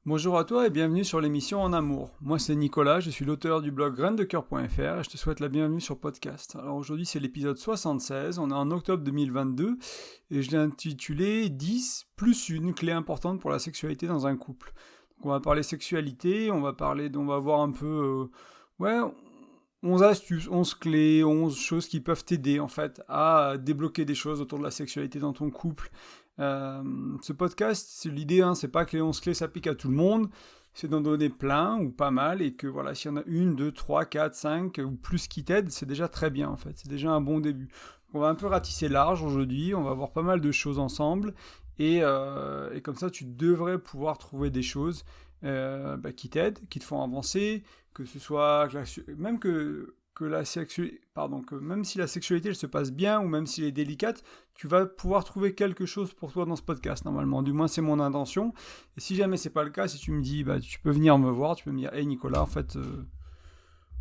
Bonjour à toi et bienvenue sur l'émission En Amour. Moi c'est Nicolas, je suis l'auteur du blog grainesdecoeur.fr et je te souhaite la bienvenue sur podcast. Alors aujourd'hui c'est l'épisode 76, on est en octobre 2022 et je l'ai intitulé 10 plus une clé importante pour la sexualité dans un couple. Donc on va parler sexualité, on va voir un peu, 11 astuces, 11 clés, 11 choses qui peuvent t'aider en fait à débloquer des choses autour de la sexualité dans ton couple. Ce podcast, c'est l'idée, c'est pas que les 11 clés s'appliquent à tout le monde, c'est d'en donner plein ou pas mal, et que voilà, s'il y en a une, deux, trois, quatre, cinq ou plus qui t'aident, c'est déjà très bien en fait, c'est déjà un bon début. On va un peu ratisser large aujourd'hui, on va voir pas mal de choses ensemble, et comme ça tu devrais pouvoir trouver des choses qui t'aident, qui te font avancer, que ce soit même que même si la sexualité elle se passe bien ou même si elle est délicate, tu vas pouvoir trouver quelque chose pour toi dans ce podcast normalement. Du moins c'est mon intention. Et si jamais c'est pas le cas, si tu me dis tu peux venir me voir, tu peux me dire hey Nicolas en fait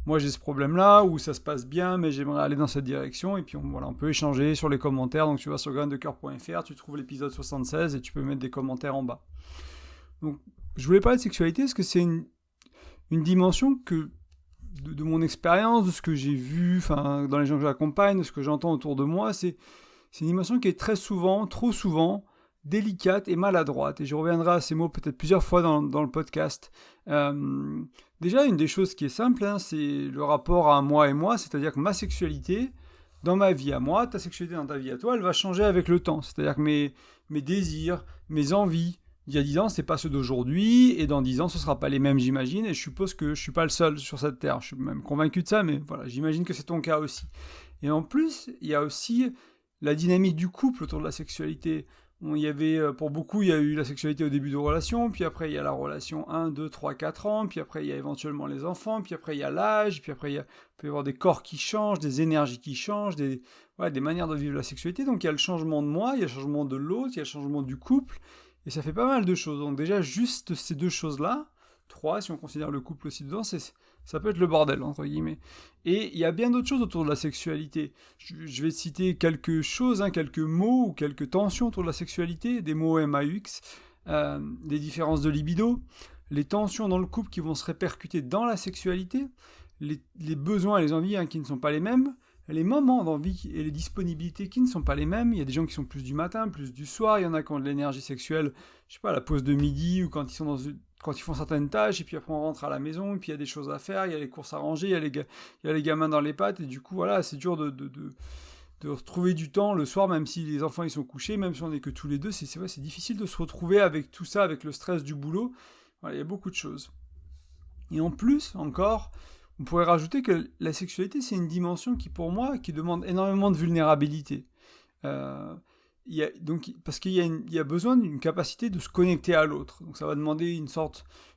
moi j'ai ce problème là ou ça se passe bien mais j'aimerais aller dans cette direction et puis on peut échanger sur les commentaires. Donc tu vas sur grainesdecoeur.fr, tu trouves l'épisode 76 et tu peux mettre des commentaires en bas. Donc je voulais parler de sexualité parce que c'est une dimension que de mon expérience, de ce que j'ai vu dans les gens que j'accompagne, de ce que j'entends autour de moi, c'est une dimension qui est très souvent, trop souvent, délicate et maladroite. Et je reviendrai à ces mots peut-être plusieurs fois dans le podcast. Déjà, une des choses qui est simple, c'est le rapport à moi et moi, c'est-à-dire que ma sexualité, dans ma vie à moi, ta sexualité dans ta vie à toi, elle va changer avec le temps. C'est-à-dire que mes désirs, mes envies, il y a 10 ans, c'est pas ceux d'aujourd'hui, et dans 10 ans, ce sera pas les mêmes, j'imagine, et je suppose que je suis pas le seul sur cette terre. Je suis même convaincu de ça, mais voilà, j'imagine que c'est ton cas aussi. Et en plus, il y a aussi la dynamique du couple autour de la sexualité. Pour beaucoup, il y a eu la sexualité au début de relation, puis après il y a la relation 1, 2, 3, 4 ans, puis après il y a éventuellement les enfants, puis après il y a l'âge, puis après il peut y avoir des corps qui changent, des énergies qui changent, des manières de vivre la sexualité. Donc il y a le changement de moi, il y a le changement de l'autre, il y a le changement du couple, et ça fait pas mal de choses. Donc déjà, juste ces deux choses-là, trois, si on considère le couple aussi dedans, ça peut être le bordel, entre guillemets. Et il y a bien d'autres choses autour de la sexualité. Je vais citer quelque chose, quelques mots ou quelques tensions autour de la sexualité, des mots MAUX, des différences de libido, les tensions dans le couple qui vont se répercuter dans la sexualité, les besoins et les envies qui ne sont pas les mêmes, les moments d'envie et les disponibilités qui ne sont pas les mêmes. Il y a des gens qui sont plus du matin, plus du soir. Il y en a qui ont de l'énergie sexuelle, je sais pas, à la pause de midi ou quand ils font certaines tâches, et puis après on rentre à la maison, et puis il y a des choses à faire, il y a les courses à ranger, il y a les gamins dans les pattes, et du coup, voilà, c'est dur de retrouver du temps le soir, même si les enfants ils sont couchés, même si on n'est que tous les deux, c'est difficile de se retrouver avec tout ça, avec le stress du boulot. Voilà, il y a beaucoup de choses. Et en plus, encore, on pourrait rajouter que la sexualité, c'est une dimension qui, pour moi, qui demande énormément de vulnérabilité. Parce qu'il y a besoin d'une capacité de se connecter à l'autre. Donc ça va demander une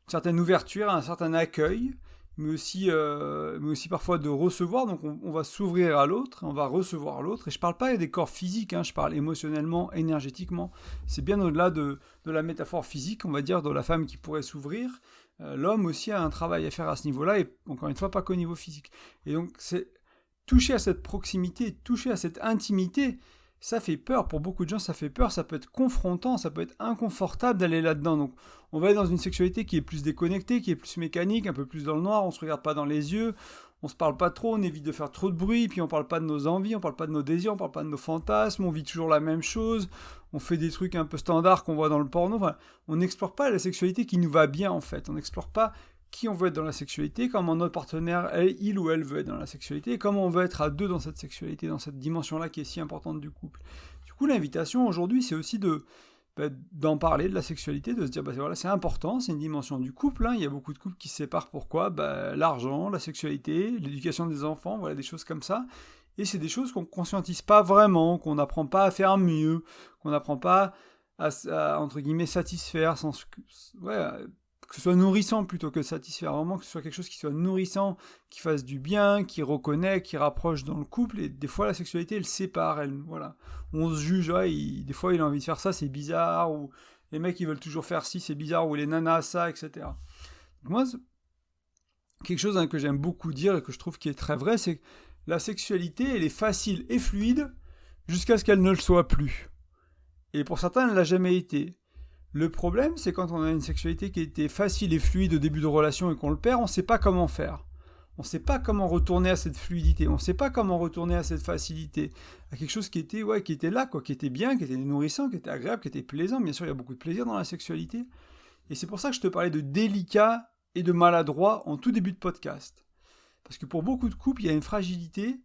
certaine ouverture, un certain accueil, mais aussi parfois de recevoir. Donc on va s'ouvrir à l'autre, on va recevoir l'autre. Et je parle pas des corps physiques, je parle émotionnellement, énergétiquement. C'est bien au-delà de la métaphore physique, on va dire, de la femme qui pourrait s'ouvrir. L'homme aussi a un travail à faire à ce niveau-là, et encore une fois, pas qu'au niveau physique. Et donc, c'est toucher à cette proximité, toucher à cette intimité, ça fait peur. Pour beaucoup de gens, ça fait peur, ça peut être confrontant, ça peut être inconfortable d'aller là-dedans. Donc, on va être dans une sexualité qui est plus déconnectée, qui est plus mécanique, un peu plus dans le noir, on se regarde pas dans les yeux, on se parle pas trop, on évite de faire trop de bruit, puis on parle pas de nos envies, on parle pas de nos désirs, on parle pas de nos fantasmes, on vit toujours la même chose, on fait des trucs un peu standards qu'on voit dans le porno. Enfin, on n'explore pas la sexualité qui nous va bien en fait, on n'explore pas qui on veut être dans la sexualité, comment notre partenaire, il ou elle veut être dans la sexualité, et comment on veut être à deux dans cette sexualité, dans cette dimension-là qui est si importante du couple. Du coup, l'invitation aujourd'hui, c'est aussi d'en parler de la sexualité, de se dire voilà, c'est important, c'est une dimension du couple. Il y a beaucoup de couples qui se séparent. Pourquoi l'argent, la sexualité, l'éducation des enfants, voilà, des choses comme ça. Et c'est des choses qu'on ne conscientise pas vraiment, qu'on n'apprend pas à faire mieux, qu'on n'apprend pas à entre guillemets satisfaire, que ce soit nourrissant plutôt que satisfaire, vraiment que ce soit quelque chose qui soit nourrissant, qui fasse du bien, qui reconnecte, qui rapproche dans le couple. Et des fois la sexualité elle sépare, voilà. On se juge, des fois il a envie de faire ça, c'est bizarre, ou les mecs ils veulent toujours faire ci, c'est bizarre, ou les nanas ça, etc. Donc moi, quelque chose que j'aime beaucoup dire et que je trouve qui est très vrai, c'est que la sexualité elle est facile et fluide jusqu'à ce qu'elle ne le soit plus. Et pour certains elle ne l'a jamais été. Le problème, c'est quand on a une sexualité qui était facile et fluide au début de relation et qu'on le perd, on ne sait pas comment faire. On ne sait pas comment retourner à cette fluidité, on ne sait pas comment retourner à cette facilité, à quelque chose qui était là, qui était bien, qui était nourrissant, qui était agréable, qui était plaisant. Bien sûr, il y a beaucoup de plaisir dans la sexualité. Et c'est pour ça que je te parlais de délicat et de maladroit en tout début de podcast. Parce que pour beaucoup de couples, il y a une fragilité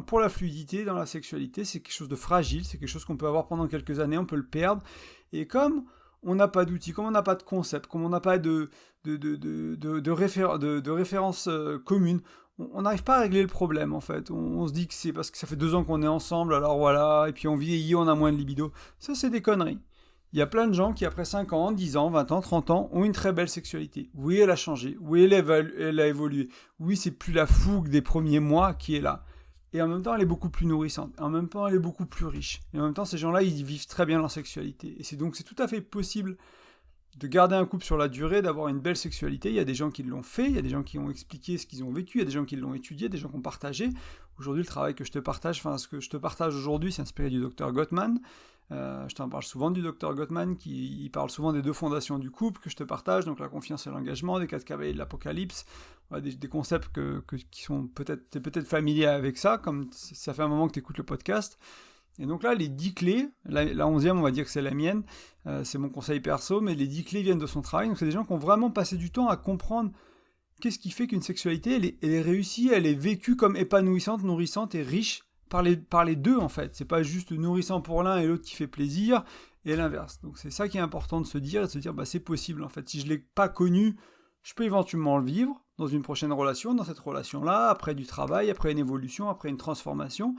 pour la fluidité dans la sexualité. C'est quelque chose de fragile, c'est quelque chose qu'on peut avoir pendant quelques années, on peut le perdre. Et comme on n'a pas d'outils, comme on n'a pas de concept, comme on n'a pas de référence commune, on n'arrive pas à régler le problème en fait. On se dit que c'est parce que ça fait 2 ans qu'on est ensemble, alors voilà, et puis on vieillit, on a moins de libido. Ça, c'est des conneries. Il y a plein de gens qui, après 5 ans, 10 ans, 20 ans, 30 ans, ont une très belle sexualité. Oui, elle a changé. Oui, elle a évolué. Oui, c'est plus la fougue des premiers mois qui est là. Et en même temps, elle est beaucoup plus nourrissante. En même temps, elle est beaucoup plus riche. Et en même temps, ces gens-là, ils vivent très bien leur sexualité. Et c'est tout à fait possible de garder un couple sur la durée, d'avoir une belle sexualité. Il y a des gens qui l'ont fait, il y a des gens qui ont expliqué ce qu'ils ont vécu, il y a des gens qui l'ont étudié, des gens qui ont partagé. Aujourd'hui, le travail que je te partage, ce que je te partage aujourd'hui, c'est inspiré du Dr Gottman. Je t'en parle souvent du Dr Gottman, il parle souvent des 2 fondations du couple que je te partage, donc la confiance et l'engagement, des 4 cavaliers de l'Apocalypse, des concepts qui sont peut-être familiers avec ça, comme ça fait un moment que tu écoutes le podcast. Et donc là, les 10 clés, la 11e, on va dire que c'est la mienne, c'est mon conseil perso, mais les 10 clés viennent de son travail, donc c'est des gens qui ont vraiment passé du temps à comprendre qu'est-ce qui fait qu'une sexualité, elle est réussie, elle est vécue comme épanouissante, nourrissante et riche par les deux en fait. C'est pas juste nourrissant pour l'un et l'autre qui fait plaisir, et l'inverse. Donc c'est ça qui est important de se dire, et de se dire, c'est possible en fait. Si je l'ai pas connu, je peux éventuellement le vivre dans une prochaine relation, dans cette relation-là, après du travail, après une évolution, après une transformation.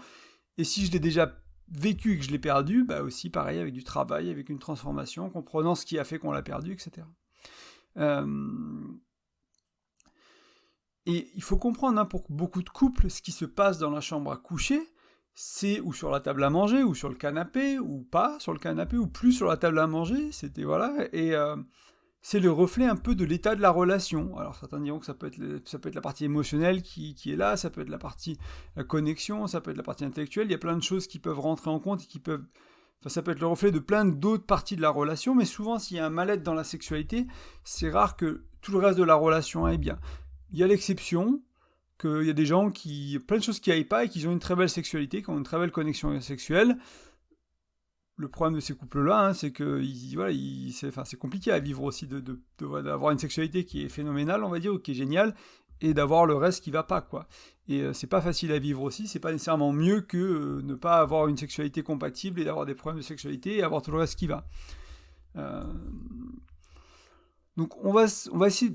Et si je l'ai déjà vécu et que je l'ai perdu, aussi pareil, avec du travail, avec une transformation, comprenant ce qui a fait qu'on l'a perdu, etc. Et il faut comprendre, pour beaucoup de couples, ce qui se passe dans la chambre à coucher, c'est ou sur la table à manger, ou sur le canapé, ou pas sur le canapé, ou plus sur la table à manger, et c'est le reflet un peu de l'état de la relation. Alors certains diront que ça peut être la partie émotionnelle qui est là, ça peut être la partie connexion, ça peut être la partie intellectuelle, il y a plein de choses qui peuvent rentrer en compte et ça peut être le reflet de plein d'autres parties de la relation, mais souvent s'il y a un mal-être dans la sexualité, c'est rare que tout le reste de la relation aille bien. Il y a l'exception, qu'il y a des gens plein de choses qui n'aillent pas et qui ont une très belle sexualité, qui ont une très belle connexion sexuelle. Le problème de ces couples-là, c'est que c'est compliqué à vivre aussi d'avoir une sexualité qui est phénoménale, on va dire, ou qui est géniale, et d'avoir le reste qui va pas, quoi. Et c'est pas facile à vivre aussi, c'est pas nécessairement mieux que ne pas avoir une sexualité compatible et d'avoir des problèmes de sexualité et avoir tout le reste qui va. Donc on va essayer...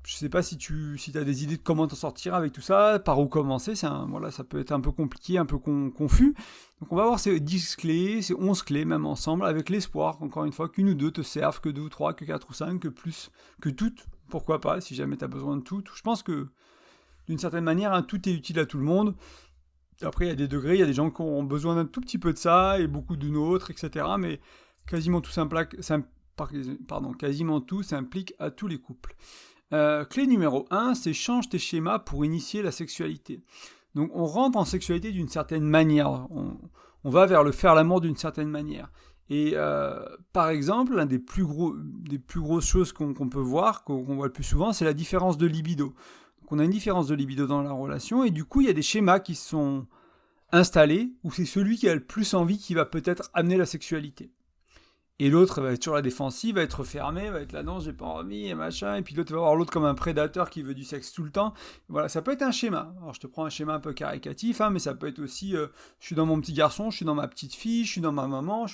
je sais pas si tu as des idées de comment t'en sortir avec tout ça, par où commencer, ça peut être un peu compliqué, un peu confus. Donc on va voir ces 10 clés, ces 11 clés même ensemble, avec l'espoir, encore une fois, qu'une ou deux te servent, que 2 ou 3, que 4 ou 5, que plus, que toutes, pourquoi pas, si jamais tu as besoin de tout. Je pense que, d'une certaine manière, tout est utile à tout le monde. Après, il y a des degrés, il y a des gens qui ont besoin d'un tout petit peu de ça, et beaucoup d'une autre, etc. Mais quasiment tout s'implique à tous les couples. Clé numéro 1, c'est change tes schémas pour initier la sexualité. Donc on rentre en sexualité d'une certaine manière, on va vers le faire l'amour d'une certaine manière. Et par exemple, l'une des plus grosses choses qu'on peut voir, qu'on voit le plus souvent, c'est la différence de libido. Donc on a une différence de libido dans la relation, et du coup il y a des schémas qui sont installés, où c'est celui qui a le plus envie qui va peut-être amener la sexualité. Et l'autre va être sur la défensive, va être fermé, va être là, non, j'ai pas envie, et machin. Et puis l'autre va voir l'autre comme un prédateur qui veut du sexe tout le temps. Voilà, ça peut être un schéma. Alors je te prends un schéma un peu caricatif, mais ça peut être aussi, je suis dans mon petit garçon, je suis dans ma petite fille, je suis dans ma maman, je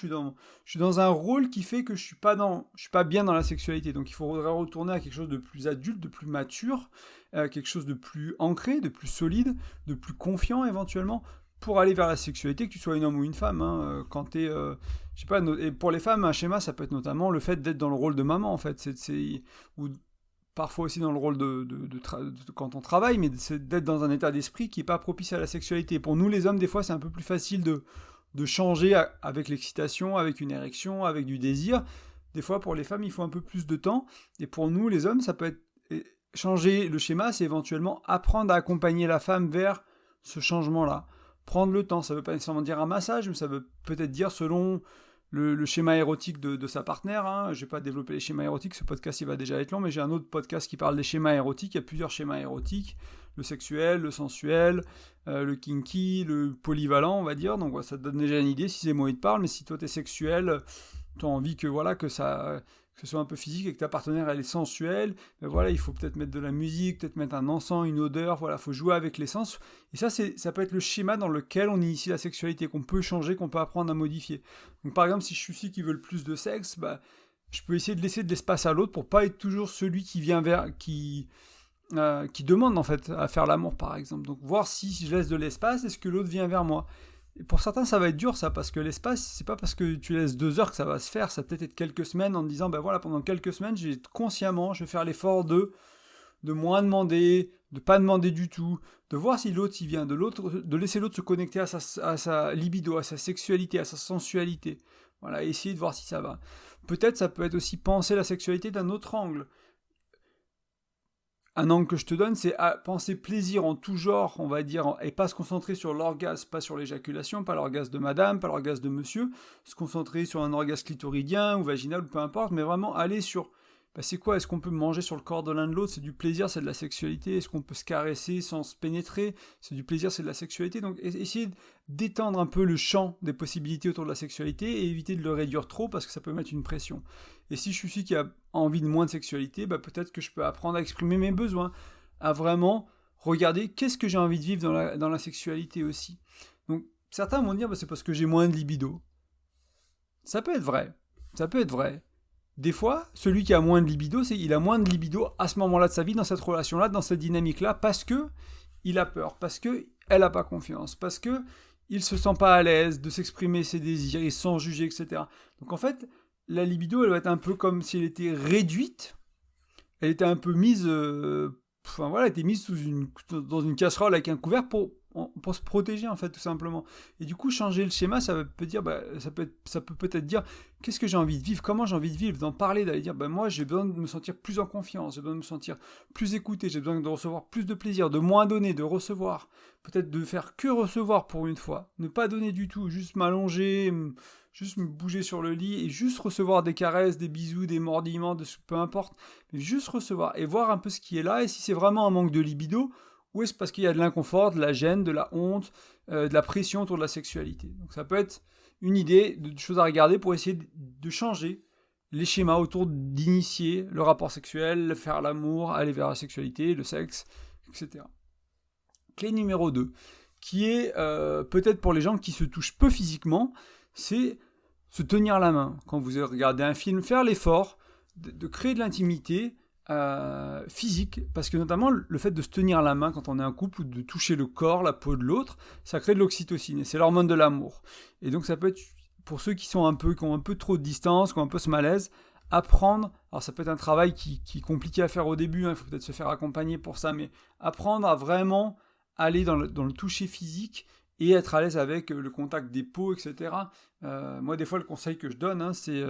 suis dans un rôle qui fait que je suis pas bien dans la sexualité. Donc il faudrait retourner à quelque chose de plus adulte, de plus mature, quelque chose de plus ancré, de plus solide, de plus confiant éventuellement, pour aller vers la sexualité, que tu sois un homme ou une femme, quand t'es... je sais pas, et pour les femmes, un schéma, ça peut être notamment le fait d'être dans le rôle de maman, en fait, ou parfois aussi dans le rôle quand on travaille, mais c'est d'être dans un état d'esprit qui n'est pas propice à la sexualité. Pour nous, les hommes, des fois, c'est un peu plus facile de changer avec l'excitation, avec une érection, avec du désir. Des fois, pour les femmes, il faut un peu plus de temps, et pour nous, les hommes, ça peut être... Changer le schéma, c'est éventuellement apprendre à accompagner la femme vers ce changement-là. Prendre le temps, ça ne veut pas nécessairement dire un massage, mais ça veut peut-être dire selon le schéma érotique de sa partenaire. Hein. Je ne vais pas développer les schémas érotiques, ce podcast il va déjà être long, mais j'ai un autre podcast qui parle des schémas érotiques. Il y a plusieurs schémas érotiques, le sexuel, le sensuel, le kinky, le polyvalent, on va dire. Donc ça te donne déjà une idée si ces mots ils te parlent, mais si toi tu es sexuel, tu as envie que ce soit un peu physique et que ta partenaire elle est sensuelle, ben voilà, il faut peut-être mettre de la musique, peut-être mettre un encens, une odeur, voilà, il faut jouer avec les sens. Et ça peut être le schéma dans lequel on initie la sexualité, qu'on peut changer, qu'on peut apprendre à modifier. Donc par exemple, si je suis celui qui veut le plus de sexe, bah, je peux essayer de laisser de l'espace à l'autre pour pas être toujours celui qui vient qui demande en fait à faire l'amour par exemple. Donc voir si je laisse de l'espace, est-ce que l'autre vient vers moi. Et pour certains, ça va être dur, ça, parce que l'espace, c'est pas parce que tu laisses 2 heures que ça va se faire. Ça peut être quelques semaines en te disant, ben voilà, pendant quelques semaines, consciemment, je vais faire l'effort de moins demander, de pas demander du tout, de voir si l'autre, il vient de l'autre, de laisser l'autre se connecter à sa libido, à sa sexualité, à sa sensualité. Voilà, essayer de voir si ça va. Peut-être, ça peut être aussi penser la sexualité d'un autre angle. Un angle que je te donne, c'est à penser plaisir en tout genre, on va dire, et pas se concentrer sur l'orgasme, pas sur l'éjaculation, pas l'orgasme de madame, pas l'orgasme de monsieur, se concentrer sur un orgasme clitoridien ou vaginal, ou peu importe, mais vraiment aller sur, c'est quoi, est-ce qu'on peut manger sur le corps de l'un de l'autre, c'est du plaisir, c'est de la sexualité, est-ce qu'on peut se caresser sans se pénétrer, c'est du plaisir, c'est de la sexualité, donc essayer d'étendre un peu le champ des possibilités autour de la sexualité et éviter de le réduire trop parce que ça peut mettre une pression. Et si je suis celui qui a envie de moins de sexualité, peut-être que je peux apprendre à exprimer mes besoins, à vraiment regarder qu'est-ce que j'ai envie de vivre dans la sexualité aussi. Donc certains vont dire c'est parce que j'ai moins de libido. Ça peut être vrai, Des fois, celui qui a moins de libido, il a moins de libido à ce moment-là de sa vie, dans cette relation-là, dans cette dynamique-là, parce que il a peur, parce que elle n'a pas confiance, parce que il se sent pas à l'aise de s'exprimer ses désirs, il se sent jugé, etc. Donc en fait, la libido, elle va être un peu comme si elle était réduite, elle était un peu mise, elle était mise dans une casserole avec un couvert pour se protéger en fait tout simplement. Et du coup changer le schéma, ça peut peut-être dire qu'est-ce que j'ai envie de vivre, comment j'ai envie de vivre, d'en parler, d'aller dire moi j'ai besoin de me sentir plus en confiance, j'ai besoin de me sentir plus écouté, j'ai besoin de recevoir plus de plaisir, de moins donner, de recevoir, peut-être de faire que recevoir pour une fois, ne pas donner du tout, juste m'allonger, juste me bouger sur le lit et juste recevoir des caresses, des bisous, des mordillements, peu importe, mais juste recevoir et voir un peu ce qui est là et si c'est vraiment un manque de libido ou est-ce parce qu'il y a de l'inconfort, de la gêne, de la honte, de la pression autour de la sexualité. Donc ça peut être une idée de choses à regarder pour essayer de changer les schémas autour d'initier le rapport sexuel, faire l'amour, aller vers la sexualité, le sexe, etc. Clé numéro 2, qui est peut-être pour les gens qui se touchent peu physiquement, c'est se tenir la main. Quand vous regardez un film, faire l'effort de créer de l'intimité, physique, parce que notamment le fait de se tenir la main quand on est en couple ou de toucher le corps, la peau de l'autre, ça crée de l'oxytocine et c'est l'hormone de l'amour. Et donc ça peut être pour ceux qui ont un peu trop de distance, qui ont un peu ce malaise, apprendre, alors ça peut être un travail qui est compliqué à faire au début, il faut peut-être se faire accompagner pour ça, mais apprendre à vraiment aller dans le toucher physique et être à l'aise avec le contact des peaux, etc. Moi des fois le conseil que je donne, c'est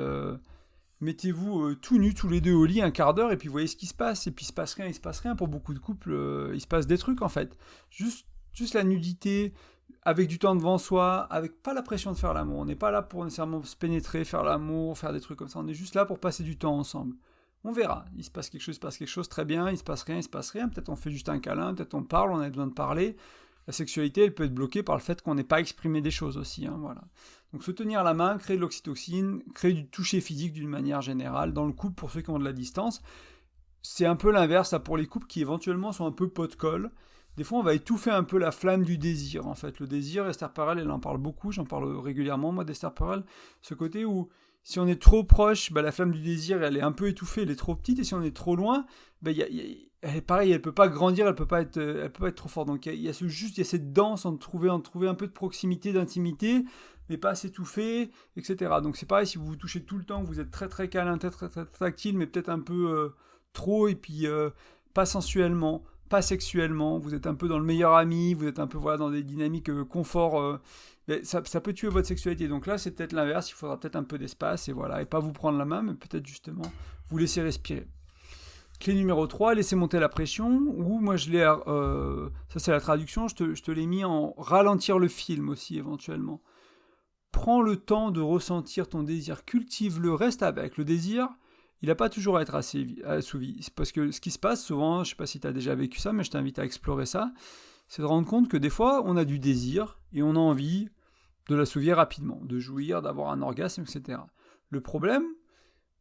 mettez-vous tout nus tous les deux au lit un quart d'heure et puis voyez ce qui se passe. Et puis il se passe rien. Pour beaucoup de couples, il se passe des trucs en fait. Juste la nudité, avec du temps devant soi, avec pas la pression de faire l'amour. On n'est pas là pour nécessairement se pénétrer, faire l'amour, faire des trucs comme ça. On est juste là pour passer du temps ensemble. On verra. Il se passe quelque chose, très bien. Il se passe rien. Peut-être on fait juste un câlin, peut-être on parle, on a besoin de parler. La sexualité, elle peut être bloquée par le fait qu'on n'ait pas exprimé des choses aussi. Voilà. Donc se tenir la main, créer de l'oxytocine, créer du toucher physique d'une manière générale dans le couple pour ceux qui ont de la distance. C'est un peu l'inverse là, pour les couples qui éventuellement sont un peu pot-de-colle. Des fois on va étouffer un peu la flamme du désir en fait. Le désir, Esther Perel elle en parle beaucoup, j'en parle régulièrement moi d'Esther Perel. Ce côté où si on est trop proche, la flamme du désir elle est un peu étouffée, elle est trop petite et si on est trop loin, pareil, elle peut pas grandir, elle peut pas être trop forte. Donc il y a cette danse entre trouver un peu de proximité, d'intimité, mais pas s'étouffer, etc. Donc c'est pareil, si vous vous touchez tout le temps, vous êtes très très câlin, très très, très tactile, mais peut-être un peu trop, et puis pas sensuellement, pas sexuellement, vous êtes un peu dans le meilleur ami, vous êtes un peu dans des dynamiques confort, ça peut tuer votre sexualité. Donc là c'est peut-être l'inverse, il faudra peut-être un peu d'espace, et pas vous prendre la main, mais peut-être justement vous laisser respirer. Clé numéro 3, laisser monter la pression, ou moi je l'ai, ça c'est la traduction, je te l'ai mis en ralentir le film aussi éventuellement. prends le temps de ressentir ton désir, cultive-le, reste avec. Le désir, il n'a pas toujours à être assouvi. C'est parce que ce qui se passe souvent, je ne sais pas si tu as déjà vécu ça, mais je t'invite à explorer ça, c'est de rendre compte que des fois, on a du désir et on a envie de l'assouvir rapidement, de jouir, d'avoir un orgasme, etc. Le problème,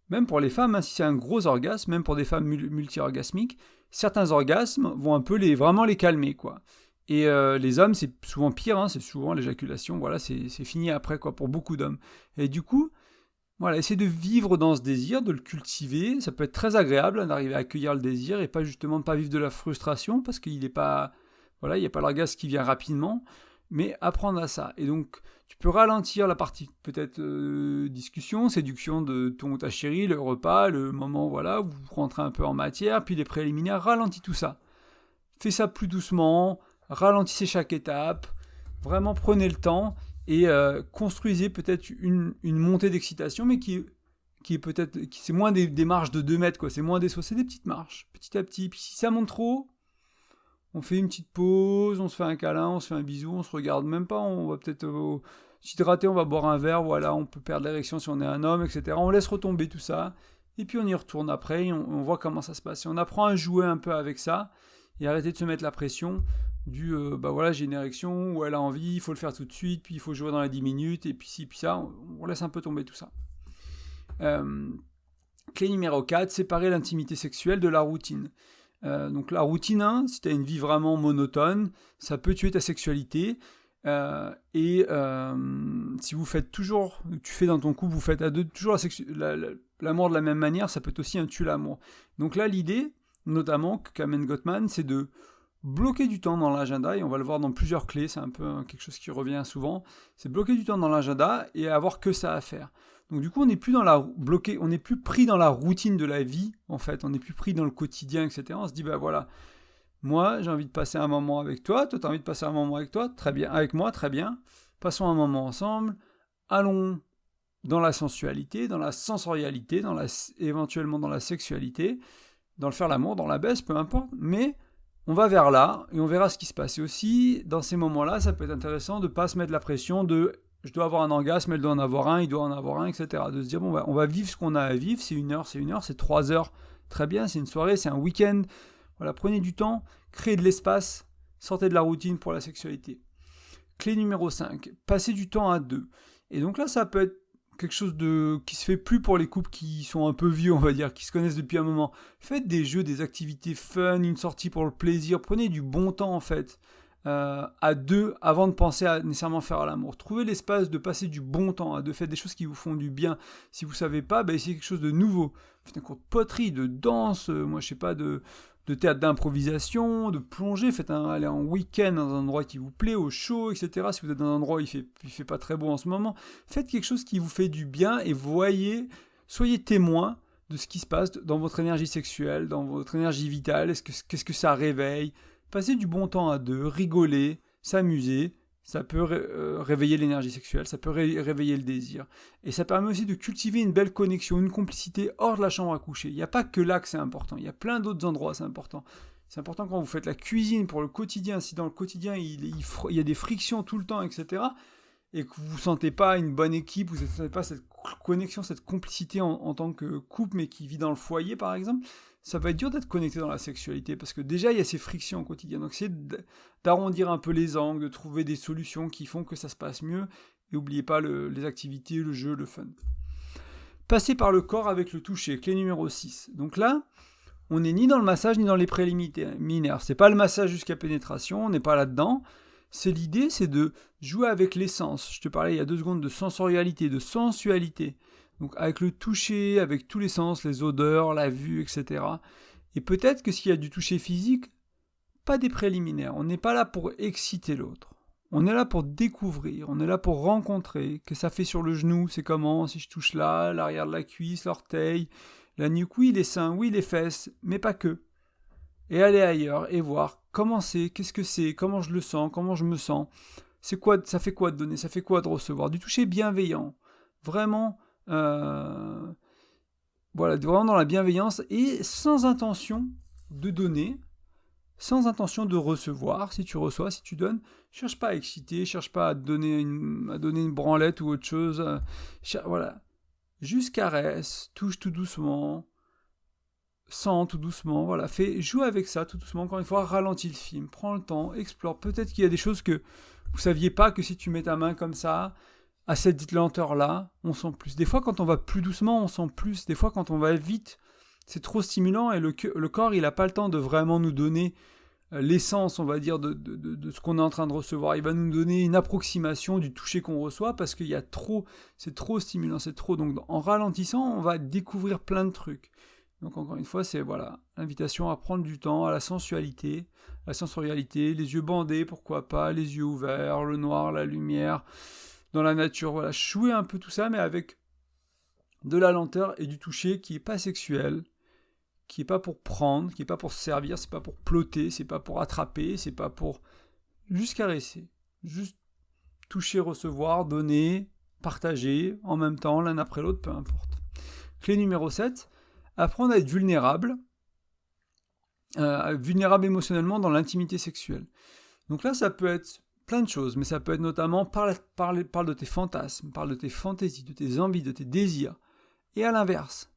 même pour les femmes, si c'est un gros orgasme, même pour des femmes multi-orgasmiques, certains orgasmes vont un peu vraiment les calmer, quoi. Et les hommes, c'est souvent pire, c'est souvent l'éjaculation, voilà, c'est fini après, quoi, pour beaucoup d'hommes. Et du coup, voilà, essayer de vivre dans ce désir, de le cultiver, ça peut être très agréable d'arriver à accueillir le désir et pas justement de pas vivre de la frustration parce qu'il n'est pas, voilà, il n'y a pas l'orgasme qui vient rapidement, mais apprendre à ça. Et donc, tu peux ralentir la partie peut-être discussion, séduction de ton ou ta chérie, le repas, le moment, voilà, où vous rentrez un peu en matière, puis les préliminaires, ralentis tout ça. Fais ça plus doucement, ralentissez chaque étape, vraiment prenez le temps et construisez peut-être une montée d'excitation, mais qui est peut-être, c'est moins des marches de 2 mètres, quoi, c'est moins des sauts, c'est des petites marches, petit à petit. Puis si ça monte trop, on fait une petite pause, on se fait un câlin, on se fait un bisou, on se regarde même pas, on va peut-être s'hydrater, on va boire un verre, voilà, on peut perdre l'érection si on est un homme, etc. On laisse retomber tout ça, et puis on y retourne après, et on voit comment ça se passe. Et on apprend à jouer un peu avec ça, et arrêter de se mettre la pression bah voilà, j'ai une érection, ou elle a envie, il faut le faire tout de suite, puis il faut jouer dans les 10 minutes, et puis ci, puis ça, on laisse un peu tomber tout ça. Clé numéro 4, séparer l'intimité sexuelle de la routine. Donc la routine, si tu as une vie vraiment monotone, ça peut tuer ta sexualité. Si vous faites toujours, tu fais dans ton couple, vous faites à deux toujours l'amour de la même manière, ça peut aussi tuer l'amour. Donc là, l'idée, notamment, que Kamen Gottman, c'est de bloquer du temps dans l'agenda, et on va le voir dans plusieurs clés, c'est un peu quelque chose qui revient souvent, c'est bloquer du temps dans l'agenda et avoir que ça à faire. Donc du coup, on n'est plus pris dans la routine de la vie, en fait, on n'est plus pris dans le quotidien, etc. On se dit, voilà, moi, j'ai envie de passer un moment avec toi, toi, tu as envie de passer un moment avec moi, très bien, passons un moment ensemble, allons dans la sensualité, dans la sensorialité, éventuellement dans la sexualité, dans le faire l'amour, dans la baisse, peu importe, mais on va vers là, et on verra ce qui se passe. Et aussi, dans ces moments-là, ça peut être intéressant de ne pas se mettre la pression de « je dois avoir un orgasme, elle doit en avoir un, il doit en avoir un, etc. » De se dire « on va vivre ce qu'on a à vivre, c'est 1 heure, c'est 3 heures, très bien, c'est une soirée, c'est un week-end. » Voilà, prenez du temps, créez de l'espace, sortez de la routine pour la sexualité. Clé numéro 5, passez du temps à 2. Et donc là, ça peut être quelque chose qui se fait plus pour les couples qui sont un peu vieux, on va dire, qui se connaissent depuis un moment. Faites des jeux, des activités fun, une sortie pour le plaisir, prenez du bon temps en fait, à 2 avant de penser à nécessairement faire l'amour. Trouvez l'espace de passer du bon temps à 2, faites des choses qui vous font du bien. Si vous savez pas, essayez quelque chose de nouveau. Faites un cours de poterie, de danse, moi je sais pas, de théâtre d'improvisation, de plongée, allez en week-end dans un endroit qui vous plaît, au chaud, etc. Si vous êtes dans un endroit où il fait pas très beau en ce moment, faites quelque chose qui vous fait du bien et soyez témoin de ce qui se passe dans votre énergie sexuelle, dans votre énergie vitale, qu'est-ce que ça réveille. Passez du bon temps à 2, rigoler, s'amuser, ça peut réveiller l'énergie sexuelle, ça peut réveiller le désir. Et ça permet aussi de cultiver une belle connexion, une complicité hors de la chambre à coucher. Il n'y a pas que là que c'est important, il y a plein d'autres endroits, c'est important. C'est important quand vous faites la cuisine pour le quotidien, si dans le quotidien il y a des frictions tout le temps, etc., et que vous ne sentez pas une bonne équipe, vous ne sentez pas cette connexion, cette complicité en tant que couple, mais qui vit dans le foyer par exemple, ça va être dur d'être connecté dans la sexualité, parce que déjà il y a ces frictions au quotidien. Donc essayez d'arrondir un peu les angles, de trouver des solutions qui font que ça se passe mieux, et n'oubliez pas les activités, le jeu, le fun. Passez par le corps avec le toucher, clé numéro 6. Donc là, on n'est ni dans le massage ni dans les préliminaires. C'est pas le massage jusqu'à pénétration, on n'est pas là-dedans. L'idée, c'est de jouer avec les sens. Je te parlais il y a 2 secondes de sensorialité, de sensualité. Donc avec le toucher, avec tous les sens, les odeurs, la vue, etc. Et peut-être que s'il y a du toucher physique, pas des préliminaires. On n'est pas là pour exciter l'autre. On est là pour découvrir, on est là pour rencontrer. Que ça fait sur le genou, c'est comment, si je touche là, l'arrière de la cuisse, l'orteil, la nuque, oui, les seins, oui, les fesses, mais pas que. Et aller ailleurs et voir comment c'est, qu'est-ce que c'est, comment je le sens, comment je me sens. C'est quoi, ça fait quoi de donner, ça fait quoi de recevoir. Du toucher bienveillant. Vraiment, vraiment dans la bienveillance et sans intention de donner, sans intention de recevoir. Si tu reçois, si tu donnes, cherche pas à exciter, cherche pas à donner une branlette ou autre chose. Voilà. Juste caresse, touche tout doucement, sens tout doucement, voilà. Joue avec ça tout doucement. Encore une fois, ralentis le film, prends le temps, explore. Peut-être qu'il y a des choses que vous saviez pas que si tu mets ta main comme ça, à cette lenteur-là, on sent plus. Des fois, quand on va plus doucement, on sent plus. Des fois, quand on va vite, c'est trop stimulant et le corps, il n'a pas le temps de vraiment nous donner l'essence, on va dire, de ce qu'on est en train de recevoir. Il va nous donner une approximation du toucher qu'on reçoit parce qu'il y a trop, c'est trop stimulant, c'est trop. Donc, en ralentissant, on va découvrir plein de trucs. Donc, encore une fois, c'est voilà, l'invitation à prendre du temps, à la sensualité, les yeux bandés, pourquoi pas, les yeux ouverts, le noir, la lumière, dans la nature. Voilà, jouer un peu tout ça, mais avec de la lenteur et du toucher qui n'est pas sexuel, qui n'est pas pour prendre, qui n'est pas pour se servir, c'est pas pour plotter, c'est pas pour attraper, c'est pas pour juste caresser, juste toucher, recevoir, donner, partager, en même temps, l'un après l'autre, peu importe. Clé numéro 7, apprendre à être vulnérable émotionnellement dans l'intimité sexuelle. Donc là, ça peut être plein de choses, mais ça peut être notamment parle de tes fantasmes, parle de tes fantaisies, de tes envies, de tes désirs. Et à l'inverse,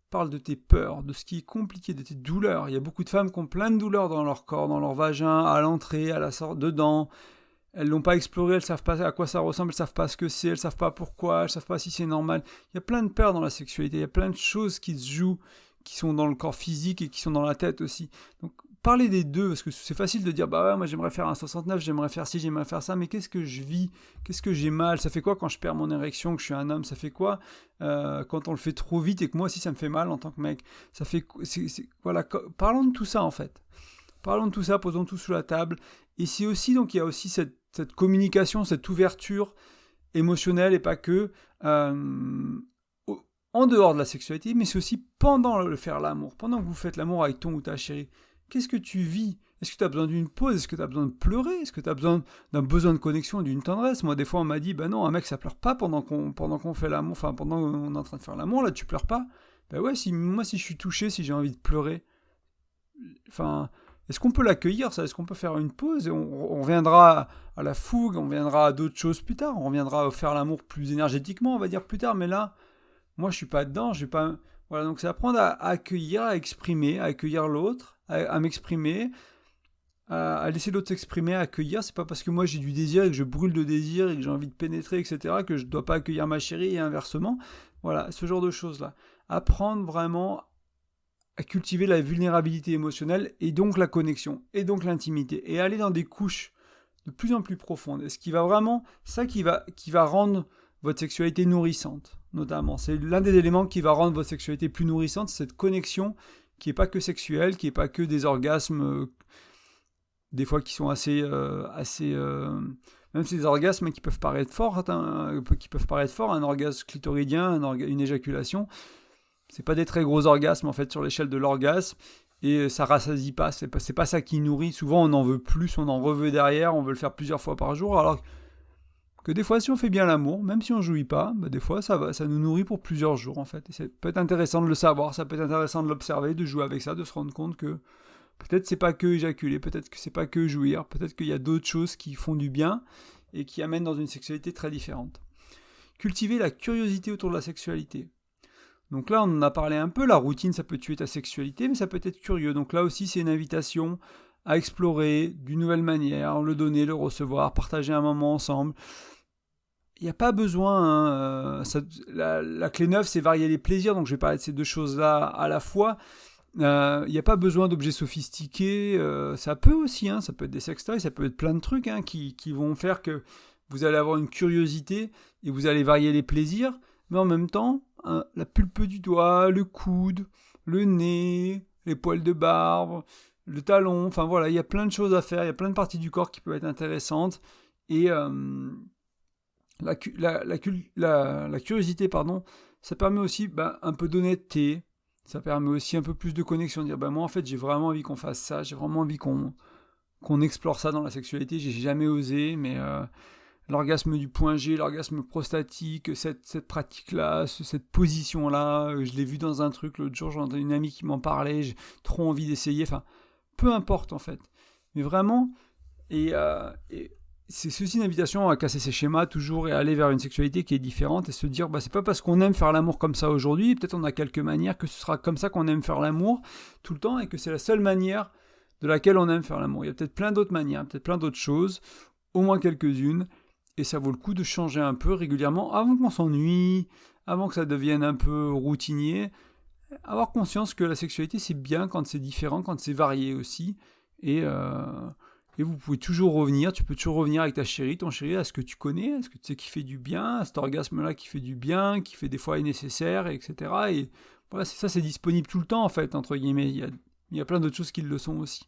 parle de tes peurs, de ce qui est compliqué, de tes douleurs. Il y a beaucoup de femmes qui ont plein de douleurs dans leur corps, dans leur vagin, à l'entrée, à la sortie, dedans. Elles l'ont pas exploré, elles savent pas à quoi ça ressemble, elles savent pas ce que c'est, elles savent pas pourquoi, elles savent pas si c'est normal. Il y a plein de peurs dans la sexualité, il y a plein de choses qui se jouent, qui sont dans le corps physique et qui sont dans la tête aussi. Donc parlez des deux, parce que c'est facile de dire bah ouais, moi j'aimerais faire un 69, j'aimerais faire ci, j'aimerais faire ça, mais qu'est-ce que je vis, qu'est-ce que j'ai mal, ça fait quoi quand je perds mon érection, que je suis un homme, ça fait quoi quand on le fait trop vite et que moi aussi ça me fait mal en tant que mec, ça fait voilà, parlons de tout ça en fait. Parlons de tout ça, posons tout sous la table. Et c'est aussi, donc il y a aussi cette communication, cette ouverture émotionnelle et pas que en dehors de la sexualité, mais c'est aussi pendant le faire l'amour, pendant que vous faites l'amour avec ton ou ta chérie. Qu'est-ce que tu vis ? Est-ce que tu as besoin d'une pause ? Est-ce que tu as besoin de pleurer ? Est-ce que tu as besoin d'un besoin de connexion, d'une tendresse ? Moi, des fois, on m'a dit, non, un mec, ça pleure pas pendant qu'on fait l'amour, enfin, pendant qu'on est en train de faire l'amour, là, tu pleures pas ? Ben ouais, si je suis touché, si j'ai envie de pleurer, enfin, est-ce qu'on peut l'accueillir, ça ? Est-ce qu'on peut faire une pause ? Et on reviendra à la fougue, on reviendra à d'autres choses plus tard, on reviendra à faire l'amour plus énergétiquement, on va dire plus tard, mais là, moi, je suis pas dedans, je vais pas... Voilà, donc c'est apprendre à accueillir, à exprimer, à accueillir l'autre, à m'exprimer, à laisser l'autre s'exprimer, à accueillir. C'est pas parce que moi j'ai du désir et que je brûle de désir et que j'ai envie de pénétrer, etc., que je dois pas accueillir ma chérie et inversement. Voilà, ce genre de choses-là. Apprendre vraiment à cultiver la vulnérabilité émotionnelle et donc la connexion, et donc l'intimité, et aller dans des couches de plus en plus profondes. Et ce qui va vraiment, ça qui va rendre votre sexualité nourrissante, notamment. C'est l'un des éléments qui va rendre votre sexualité plus nourrissante, c'est cette connexion qui n'est pas que sexuelle, qui n'est pas que des orgasmes, des fois qui sont assez même si des orgasmes qui peuvent paraître forts, un orgasme clitoridien, une éjaculation, c'est pas des très gros orgasmes en fait sur l'échelle de l'orgasme, et ça rassasie pas, c'est pas ça qui nourrit. Souvent on en veut plus, on en reveut derrière, on veut le faire plusieurs fois par jour, alors que des fois si on fait bien l'amour, même si on jouit pas, des fois ça nous nourrit pour plusieurs jours en fait. Et ça peut être intéressant de le savoir, ça peut être intéressant de l'observer, de jouer avec ça, de se rendre compte que peut-être c'est pas que éjaculer, peut-être que c'est pas que jouir, peut-être qu'il y a d'autres choses qui font du bien et qui amènent dans une sexualité très différente. Cultiver la curiosité autour de la sexualité. Donc là, on en a parlé un peu, la routine, ça peut tuer ta sexualité, mais ça peut être curieux. Donc là aussi, c'est une invitation à explorer d'une nouvelle manière, le donner, le recevoir, partager un moment ensemble. Il n'y a pas besoin, la clé 9, c'est varier les plaisirs, donc je vais parler de ces deux choses-là à la fois. Il n'y a pas besoin d'objets sophistiqués, ça peut aussi, ça peut être des sextoys, ça peut être plein de trucs qui vont faire que vous allez avoir une curiosité et vous allez varier les plaisirs, mais en même temps, la pulpe du doigt, le coude, le nez, les poils de barbe, le talon, enfin voilà, il y a plein de choses à faire, il y a plein de parties du corps qui peuvent être intéressantes, et la curiosité, ça permet aussi un peu d'honnêteté, ça permet aussi un peu plus de connexion, de dire moi en fait j'ai vraiment envie qu'on fasse ça, j'ai vraiment envie qu'on explore ça dans la sexualité, j'ai jamais osé, mais l'orgasme du point G, l'orgasme prostatique, cette pratique-là, cette position-là, je l'ai vu dans un truc l'autre jour, j'ai entendu une amie qui m'en parlait, j'ai trop envie d'essayer, enfin peu importe en fait. Mais vraiment, et c'est aussi une invitation à casser ses schémas toujours et à aller vers une sexualité qui est différente et se dire, c'est pas parce qu'on aime faire l'amour comme ça aujourd'hui, peut-être on a quelques manières que ce sera comme ça qu'on aime faire l'amour tout le temps et que c'est la seule manière de laquelle on aime faire l'amour. Il y a peut-être plein d'autres manières, peut-être plein d'autres choses, au moins quelques-unes, et ça vaut le coup de changer un peu régulièrement avant qu'on s'ennuie, avant que ça devienne un peu routinier. Avoir conscience que la sexualité c'est bien quand c'est différent, quand c'est varié aussi, et vous pouvez toujours revenir, tu peux toujours revenir avec ta chérie, ton chéri, à ce que tu connais, à ce que tu sais qui fait du bien, à cet orgasme-là qui fait du bien, qui fait des fois est nécessaire, etc. Et voilà, c'est disponible tout le temps en fait, entre guillemets, il y a plein d'autres choses qui le sont aussi.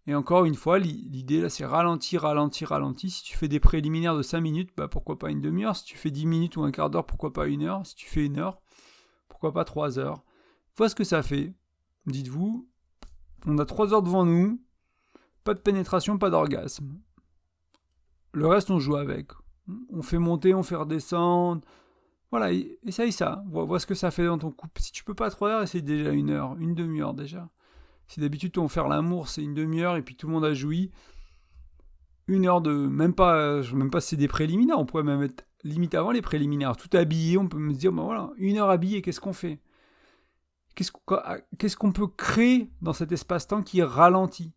Et encore une fois, l'idée là c'est ralenti. Si tu fais des préliminaires de 5 minutes, pourquoi pas une demi-heure. Si tu fais 10 minutes ou un quart d'heure, pourquoi pas 1 heure. Si tu fais 1 heure, pourquoi pas 3 heures. Voilà ce que ça fait. Dites-vous, on a 3 heures devant nous, pas de pénétration, pas d'orgasme. Le reste on joue avec. On fait monter, on fait redescendre. Voilà, essaye ça. Vois ce que ça fait dans ton couple. Si tu peux pas 3 heures, essaye déjà 1 heure, une demi-heure déjà. Si d'habitude, on faire l'amour, c'est une demi-heure et puis tout le monde a joui, 1 heure de... Même pas si c'est des préliminaires, on pourrait même être limite avant les préliminaires. Tout habillé, on peut me dire, 1 heure habillé, qu'est-ce qu'on fait ? Qu'est-ce qu'on peut créer dans cet espace-temps qui ralentit ?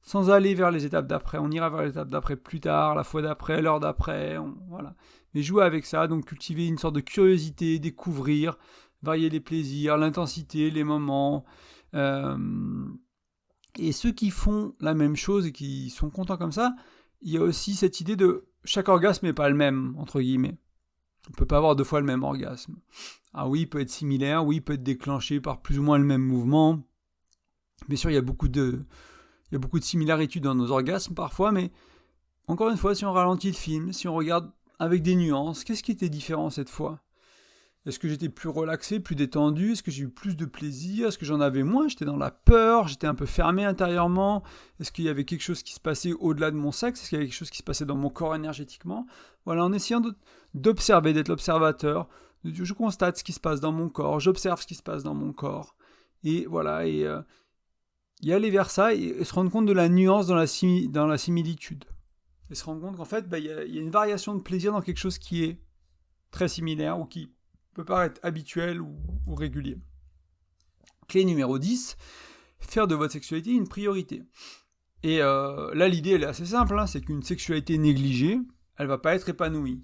Sans aller vers les étapes d'après. On ira vers les étapes d'après plus tard, la fois d'après, l'heure d'après, voilà. Mais jouer avec ça, donc cultiver une sorte de curiosité, découvrir, varier les plaisirs, l'intensité, les moments... Et ceux qui font la même chose et qui sont contents comme ça, il y a aussi cette idée de chaque orgasme n'est pas le même, entre guillemets. On ne peut pas avoir 2 fois le même orgasme. Ah oui, il peut être similaire, oui, il peut être déclenché par plus ou moins le même mouvement. Bien sûr, il y a beaucoup de similarités dans nos orgasmes parfois, mais encore une fois, si on ralentit le film, si on regarde avec des nuances, qu'est-ce qui était différent cette fois ? Est-ce que j'étais plus relaxé, plus détendu ? Est-ce que j'ai eu plus de plaisir ? Est-ce que j'en avais moins ? J'étais dans la peur, j'étais un peu fermé intérieurement. Est-ce qu'il y avait quelque chose qui se passait au-delà de mon sexe ? Est-ce qu'il y avait quelque chose qui se passait dans mon corps énergétiquement ? Voilà, en essayant d'observer, d'être l'observateur, je constate ce qui se passe dans mon corps, j'observe ce qui se passe dans mon corps. Et voilà, et aller vers ça et se rendre compte de la nuance dans la similitude. Et se rendre compte qu'en fait, il y a une variation de plaisir dans quelque chose qui est très similaire ou qui peut paraître habituel ou régulier. Clé numéro 10, faire de votre sexualité une priorité. Et là, l'idée, elle est assez simple, c'est qu'une sexualité négligée, elle ne va pas être épanouie.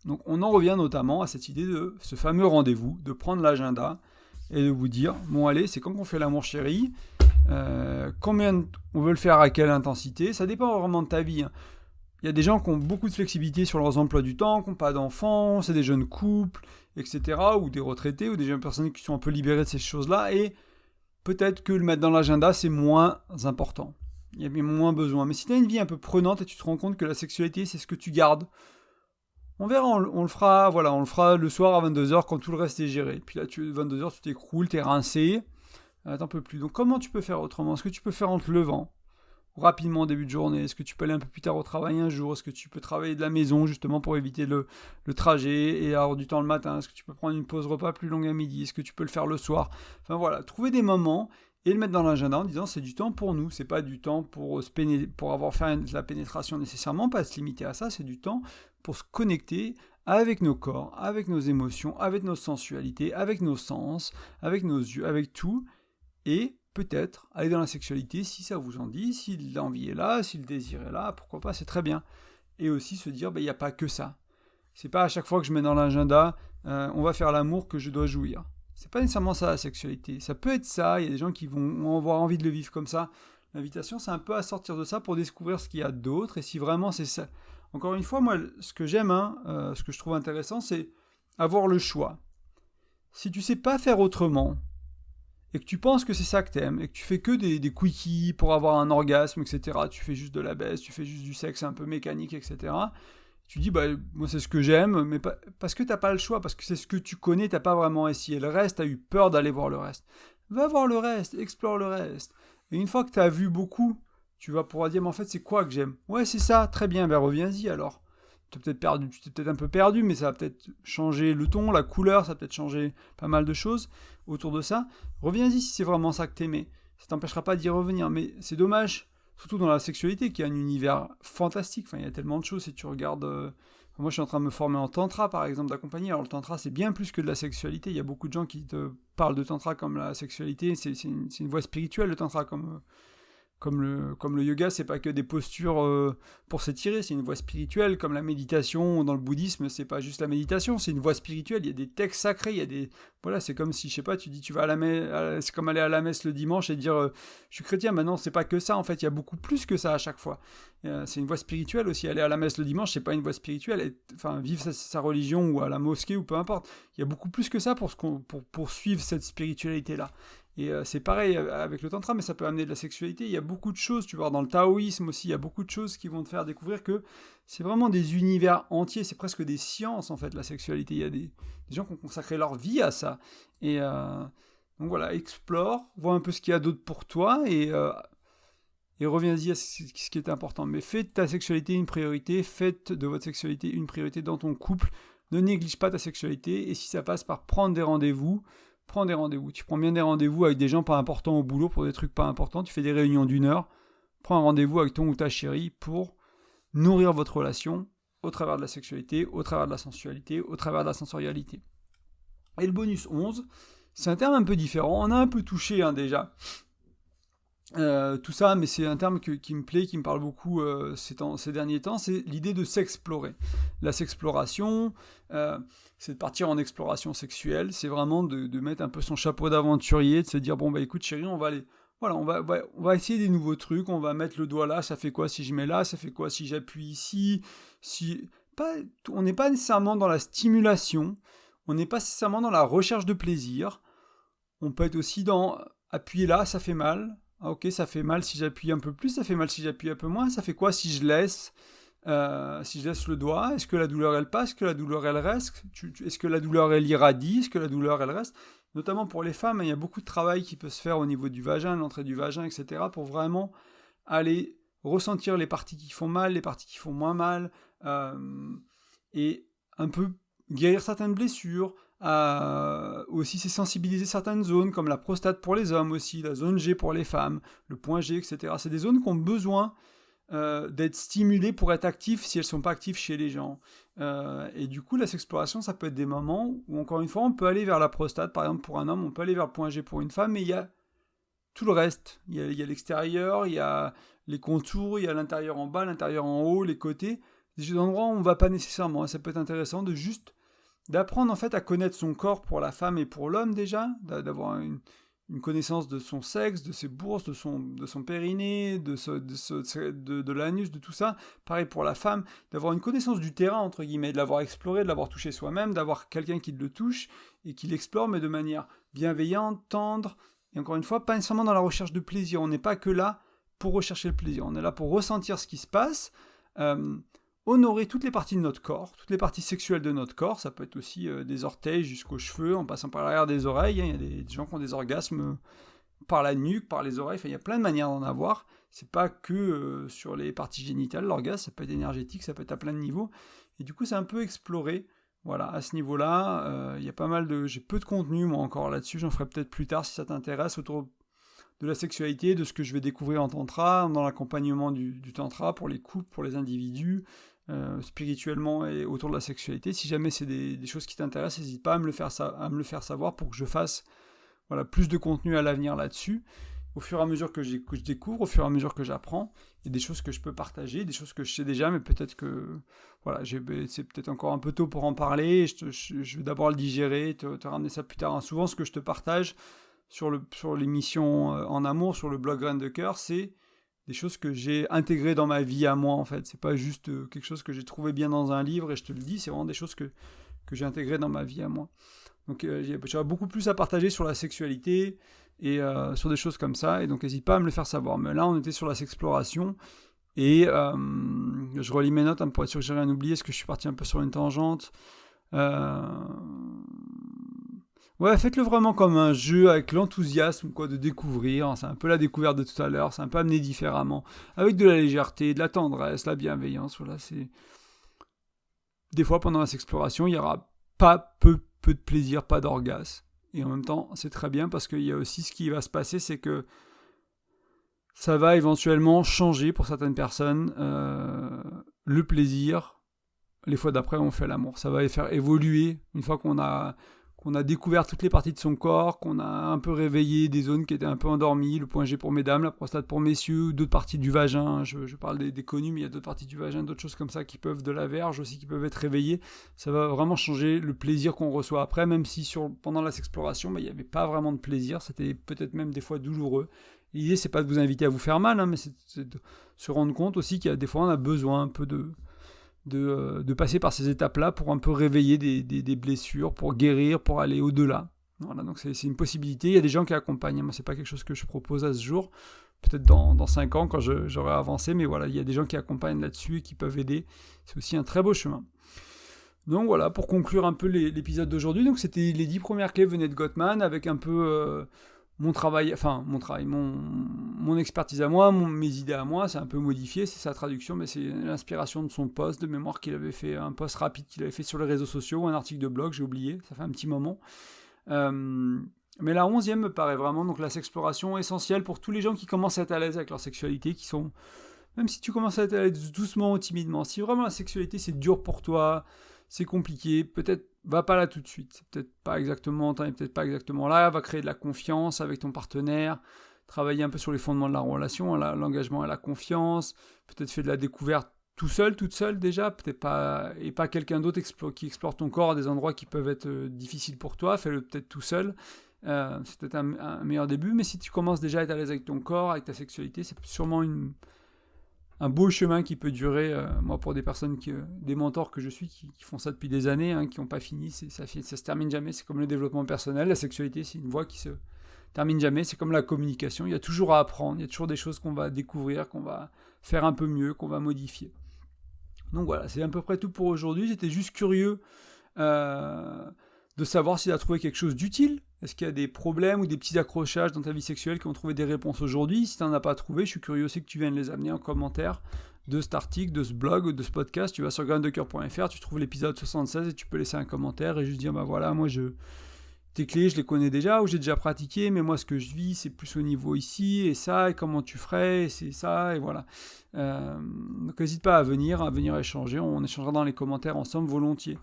Donc on en revient notamment à cette idée de ce fameux rendez-vous, de prendre l'agenda et de vous dire, bon allez, c'est quand qu'on fait l'amour chéri, combien on veut le faire, à quelle intensité, ça dépend vraiment de ta vie. Il y a des gens qui ont beaucoup de flexibilité sur leurs emplois du temps, qui n'ont pas d'enfants, c'est des jeunes couples, etc. Ou des retraités, ou des jeunes personnes qui sont un peu libérées de ces choses-là, et peut-être que le mettre dans l'agenda, c'est moins important. Il y a moins besoin. Mais si tu as une vie un peu prenante et tu te rends compte que la sexualité, c'est ce que tu gardes, on verra, on le fera le soir à 22h quand tout le reste est géré. Puis là, 22h, tu t'écroules, t'es rincé, t'en peux plus. Donc comment tu peux faire autrement ? Est-ce que tu peux faire en te levant ? Rapidement en début de journée, est-ce que tu peux aller un peu plus tard au travail un jour, est-ce que tu peux travailler de la maison justement pour éviter le trajet et avoir du temps le matin, est-ce que tu peux prendre une pause repas plus longue à midi, est-ce que tu peux le faire le soir, enfin voilà, trouver des moments et le mettre dans l'agenda en disant c'est du temps pour nous, c'est pas du temps pour avoir fait de la pénétration nécessairement, pas se limiter à ça, c'est du temps pour se connecter avec nos corps, avec nos émotions, avec nos sensualités, avec nos sens, avec nos yeux, avec tout, et peut-être aller dans la sexualité si ça vous en dit, si l'envie est là, si le désir est là, pourquoi pas, c'est très bien. Et aussi se dire, il n'y a pas que ça. C'est pas à chaque fois que je mets dans l'agenda, on va faire l'amour que je dois jouir. C'est pas nécessairement ça la sexualité. Ça peut être ça, il y a des gens qui vont avoir envie de le vivre comme ça. L'invitation, c'est un peu à sortir de ça pour découvrir ce qu'il y a d'autre, et si vraiment c'est ça. Encore une fois, moi, ce que j'aime, ce que je trouve intéressant, c'est avoir le choix. Si tu sais pas faire autrement, et que tu penses que c'est ça que t'aimes, et que tu fais que des quickies pour avoir un orgasme, etc., tu fais juste de la baisse, tu fais juste du sexe un peu mécanique, etc., tu dis, moi c'est ce que j'aime, mais parce que t'as pas le choix, parce que c'est ce que tu connais, t'as pas vraiment essayé le reste, t'as eu peur d'aller voir le reste. Va voir le reste, explore le reste. Et une fois que t'as vu beaucoup, tu vas pouvoir dire, mais en fait c'est quoi que j'aime ? Ouais, c'est ça, très bien, reviens-y alors. Tu t'es peut-être un peu perdu, mais ça va peut-être changer le ton, la couleur, ça va peut-être changer pas mal de choses autour de ça. Reviens-y si c'est vraiment ça que t'aimais. ça t'empêchera pas d'y revenir. Mais c'est dommage, surtout dans la sexualité, qui est un univers fantastique. Enfin, il y a tellement de choses. Si tu regardes... moi, je suis en train de me former en tantra, par exemple, d'accompagner. Alors, le tantra, c'est bien plus que de la sexualité. Il y a beaucoup de gens qui te parlent de tantra comme la sexualité. C'est une voie spirituelle, le tantra, comme le yoga, c'est pas que des postures pour s'étirer, c'est une voie spirituelle, comme la méditation dans le bouddhisme, c'est pas juste la méditation, c'est une voie spirituelle, il y a des textes sacrés, il y a des... Voilà, c'est comme si, je sais pas, tu dis tu vas à la messe, c'est comme aller à la messe le dimanche et dire je suis chrétien, maintenant c'est pas que ça, en fait, il y a beaucoup plus que ça à chaque fois. C'est une voie spirituelle aussi, aller à la messe le dimanche, c'est pas une voie spirituelle, enfin, vivre sa religion ou à la mosquée ou peu importe, il y a beaucoup plus que ça pour poursuivre cette spiritualité-là. Et c'est pareil avec le tantra, mais ça peut amener de la sexualité. Il y a beaucoup de choses, tu vois, dans le taoïsme aussi, il y a beaucoup de choses qui vont te faire découvrir que c'est vraiment des univers entiers, c'est presque des sciences en fait, la sexualité. Il y a des gens qui ont consacré leur vie à ça. Et donc voilà, explore, vois un peu ce qu'il y a d'autre pour toi et reviens-y à ce qui est important. Mais fais de ta sexualité une priorité, faites de votre sexualité une priorité dans ton couple. Ne néglige pas ta sexualité et si ça passe par prendre des rendez-vous, prends des rendez-vous. Tu prends bien des rendez-vous avec des gens pas importants au boulot pour des trucs pas importants. Tu fais des réunions d'1 heure. Prends un rendez-vous avec ton ou ta chérie pour nourrir votre relation au travers de la sexualité, au travers de la sensualité, au travers de la sensorialité. Et le bonus 11, c'est un terme un peu différent. On a un peu touché déjà tout ça, mais c'est un terme qui me plaît, qui me parle beaucoup ces derniers temps, c'est l'idée de s'explorer. La sexploration, c'est de partir en exploration sexuelle, c'est vraiment de mettre un peu son chapeau d'aventurier, de se dire, bon bah écoute chérie, on va aller... Voilà, on va essayer des nouveaux trucs, on va mettre le doigt là, ça fait quoi si je mets là, ça fait quoi si j'appuie ici, on n'est pas nécessairement dans la stimulation, on n'est pas nécessairement dans la recherche de plaisir, on peut être aussi dans appuyer là, ça fait mal. Ah ok, ça fait mal si j'appuie un peu plus, ça fait mal si j'appuie un peu moins, ça fait quoi si je laisse le doigt? Est-ce que la douleur elle passe? Est-ce que la douleur elle reste? Est-ce que la douleur elle irradie? Est-ce que la douleur elle reste? Notamment pour les femmes, il y a beaucoup de travail qui peut se faire au niveau du vagin, l'entrée du vagin, etc. pour vraiment aller ressentir les parties qui font mal, les parties qui font moins mal, et un peu guérir certaines blessures, aussi c'est sensibiliser certaines zones comme la prostate pour les hommes aussi, la zone G pour les femmes, le point G, etc. C'est des zones qui ont besoin d'être stimulées pour être actives si elles ne sont pas actives chez les gens. Et du coup la sexploration ça peut être des moments où encore une fois on peut aller vers la prostate par exemple pour un homme, on peut aller vers le point G pour une femme, mais il y a tout le reste. Il y a l'extérieur, il y a les contours, il y a l'intérieur en bas, l'intérieur en haut, les côtés. Des endroits où on ne va pas nécessairement. Ça peut être intéressant d'apprendre en fait à connaître son corps pour la femme et pour l'homme déjà, d'avoir une connaissance de son sexe, de ses bourses, de son périnée, de l'anus, de tout ça. Pareil pour la femme, d'avoir une connaissance du terrain, entre guillemets, de l'avoir exploré, de l'avoir touché soi-même, d'avoir quelqu'un qui le touche et qui l'explore, mais de manière bienveillante, tendre, et encore une fois, pas nécessairement dans la recherche de plaisir. On n'est pas que là pour rechercher le plaisir, on est là pour ressentir ce qui se passe, honorer toutes les parties de notre corps, toutes les parties sexuelles de notre corps, ça peut être aussi des orteils jusqu'aux cheveux, en passant par l'arrière des oreilles, il y a des gens qui ont des orgasmes par la nuque, par les oreilles, il y a plein de manières d'en avoir, c'est pas que sur les parties génitales, l'orgasme, ça peut être énergétique, ça peut être à plein de niveaux, et du coup c'est un peu exploré, voilà, à ce niveau-là, il y a pas mal j'ai peu de contenu moi encore là-dessus, j'en ferai peut-être plus tard si ça t'intéresse, autour de la sexualité, de ce que je vais découvrir en tantra, dans l'accompagnement du tantra pour les couples, pour les individus, spirituellement et autour de la sexualité. Si jamais c'est des choses qui t'intéressent, n'hésite pas à me le faire savoir pour que je fasse plus de contenu à l'avenir là-dessus. Au fur et à mesure que je découvre, au fur et à mesure que j'apprends, il y a des choses que je peux partager, des choses que je sais déjà, mais peut-être que c'est peut-être encore un peu tôt pour en parler. Je vais d'abord le digérer, te ramener ça plus tard. Souvent, ce que je te partage sur l'émission En Amour, sur le blog Graines de Cœur, c'est des choses que j'ai intégrées dans ma vie à moi, en fait. C'est pas juste quelque chose que j'ai trouvé bien dans un livre et je te le dis, c'est vraiment des choses que j'ai intégrées dans ma vie à moi. Donc j'aurais beaucoup plus à partager sur la sexualité et sur des choses comme ça, et donc n'hésite pas à me le faire savoir. Mais là, on était sur la sexploration, et je relis mes notes pour être sûr que j'ai rien oublié, parce que je suis parti un peu sur une tangente. Ouais, faites-le vraiment comme un jeu, avec l'enthousiasme de découvrir. C'est un peu la découverte de tout à l'heure, c'est un peu amené différemment, avec de la légèreté, de la tendresse, la bienveillance. Voilà, c'est... Des fois, pendant la sexploration, il y aura pas peu de plaisir, pas d'orgasme. Et en même temps, c'est très bien, parce qu'il y a aussi ce qui va se passer, c'est que ça va éventuellement changer pour certaines personnes le plaisir. Les fois d'après, on fait l'amour. Ça va les faire évoluer une fois qu'on a découvert toutes les parties de son corps, qu'on a un peu réveillé des zones qui étaient un peu endormies, le point G pour mesdames, la prostate pour messieurs, d'autres parties du vagin. Je parle des connus, mais il y a d'autres parties du vagin, d'autres choses comme ça qui peuvent, de la verge aussi, qui peuvent être réveillées. Ça va vraiment changer le plaisir qu'on reçoit après, même si pendant la sexploration, il n'y avait pas vraiment de plaisir. C'était peut-être même des fois douloureux. L'idée, c'est pas de vous inviter à vous faire mal, mais c'est de se rendre compte aussi qu'il y a des fois, on a besoin un peu de passer par ces étapes-là pour un peu réveiller des blessures, pour guérir, pour aller au-delà. Voilà, donc c'est une possibilité. Il y a des gens qui accompagnent. Moi, c'est pas quelque chose que je propose à ce jour. Peut-être dans 5 ans, quand j'aurai avancé. Mais voilà, il y a des gens qui accompagnent là-dessus et qui peuvent aider. C'est aussi un très beau chemin. Donc voilà, pour conclure un peu l'épisode d'aujourd'hui. Donc c'était les 10 premières clés venaient de Gottman avec un peu... mon expertise à moi, mes idées à moi, c'est un peu modifié, c'est sa traduction, mais c'est l'inspiration de son post de mémoire qu'il avait fait, un post rapide qu'il avait fait sur les réseaux sociaux, un article de blog, j'ai oublié, ça fait un petit moment. Mais la 11e me paraît vraiment, donc la sexploration essentielle pour tous les gens qui commencent à être à l'aise avec leur sexualité, qui sont, même si tu commences à être à l'aise doucement ou timidement, si vraiment la sexualité c'est dur pour toi, c'est compliqué, peut-être va pas là tout de suite, c'est peut-être pas exactement, t'en es peut-être pas exactement là, va créer de la confiance avec ton partenaire, travailler un peu sur les fondements de la relation, l'engagement et la confiance, peut-être faire de la découverte tout seul, toute seule déjà, peut-être pas, et pas quelqu'un d'autre qui explore ton corps à des endroits qui peuvent être difficiles pour toi, fais-le peut-être tout seul, c'est peut-être un meilleur début, mais si tu commences déjà à être à l'aise avec ton corps, avec ta sexualité, c'est sûrement un beau chemin qui peut durer, moi pour des personnes, des mentors que je suis, qui font ça depuis des années, qui n'ont pas fini, ça se termine jamais, c'est comme le développement personnel, la sexualité c'est une voie qui se termine jamais, c'est comme la communication, il y a toujours à apprendre, il y a toujours des choses qu'on va découvrir, qu'on va faire un peu mieux, qu'on va modifier. Donc voilà, c'est à peu près tout pour aujourd'hui, j'étais juste curieux de savoir si tu as trouvé quelque chose d'utile. Est-ce qu'il y a des problèmes ou des petits accrochages dans ta vie sexuelle qui ont trouvé des réponses aujourd'hui? Si tu n'en as pas trouvé, je suis curieux aussi que tu viennes les amener en commentaire de cet article, de ce blog ou de ce podcast. Tu vas sur graindecoeur.fr, tu trouves l'épisode 76 et tu peux laisser un commentaire et juste dire voilà, moi tes clés, je les connais déjà ou j'ai déjà pratiqué, mais moi ce que je vis, c'est plus au niveau ici et ça, et comment tu ferais, et c'est ça, et voilà. Donc n'hésite pas à venir échanger, on échangera dans les commentaires ensemble volontiers.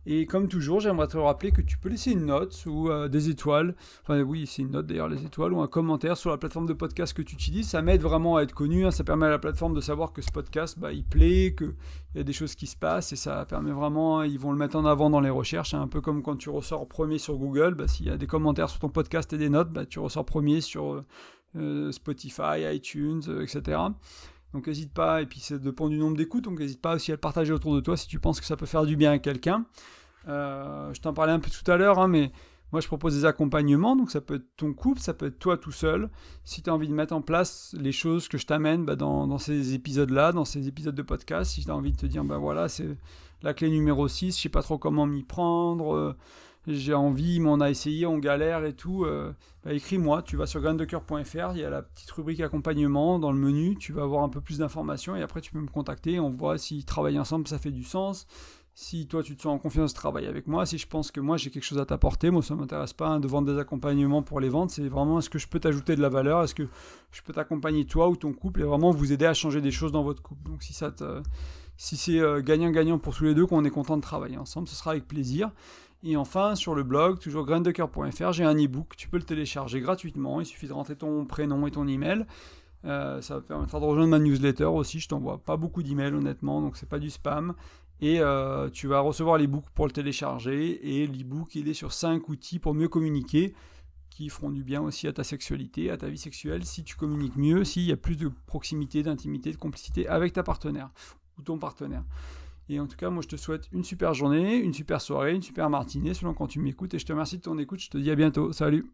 Et comme toujours, j'aimerais te rappeler que tu peux laisser une note ou des étoiles. Enfin oui, c'est une note d'ailleurs, les étoiles, ou un commentaire sur la plateforme de podcast que tu utilises. Ça m'aide vraiment à être connu. Ça permet à la plateforme de savoir que ce podcast, il plaît, qu'il y a des choses qui se passent. Et ça permet vraiment, ils vont le mettre en avant dans les recherches. Un peu comme quand tu ressors premier sur Google. S'il y a des commentaires sur ton podcast et des notes, tu ressors premier sur Spotify, iTunes, etc. Donc n'hésite pas, et puis ça dépend du nombre d'écoutes, donc n'hésite pas aussi à le partager autour de toi si tu penses que ça peut faire du bien à quelqu'un. Je t'en parlais un peu tout à l'heure, mais moi je propose des accompagnements, donc ça peut être ton couple, ça peut être toi tout seul. Si tu as envie de mettre en place les choses que je t'amène dans ces épisodes-là, dans ces épisodes de podcast, si tu as envie de te dire, voilà, c'est la clé numéro 6, je sais pas trop comment m'y prendre, j'ai envie, mais on a essayé, on galère et tout, écris-moi, tu vas sur graindecoeur.fr, il y a la petite rubrique accompagnement dans le menu, tu vas avoir un peu plus d'informations et après tu peux me contacter, on voit si travailler ensemble ça fait du sens, si toi tu te sens en confiance de travailler avec moi, si je pense que moi j'ai quelque chose à t'apporter, moi ça ne m'intéresse pas de vendre des accompagnements pour les vendre, c'est vraiment est-ce que je peux t'ajouter de la valeur, est-ce que je peux t'accompagner toi ou ton couple et vraiment vous aider à changer des choses dans votre couple. Donc si c'est gagnant-gagnant pour tous les deux, qu'on est content de travailler ensemble, ce sera avec plaisir. Et enfin, sur le blog, toujours graindecoeur.fr, j'ai un e-book, tu peux le télécharger gratuitement, il suffit de rentrer ton prénom et ton email. Ça permettra de rejoindre ma newsletter aussi, je t'envoie pas beaucoup d'emails honnêtement, donc c'est pas du spam. Et tu vas recevoir l'e-book pour le télécharger, et l'e-book il est sur 5 outils pour mieux communiquer, qui feront du bien aussi à ta sexualité, à ta vie sexuelle, si tu communiques mieux, s'il y a plus de proximité, d'intimité, de complicité avec ta partenaire ou ton partenaire. Et en tout cas, moi je te souhaite une super journée, une super soirée, une super matinée, selon quand tu m'écoutes, et je te remercie de ton écoute, je te dis à bientôt, salut.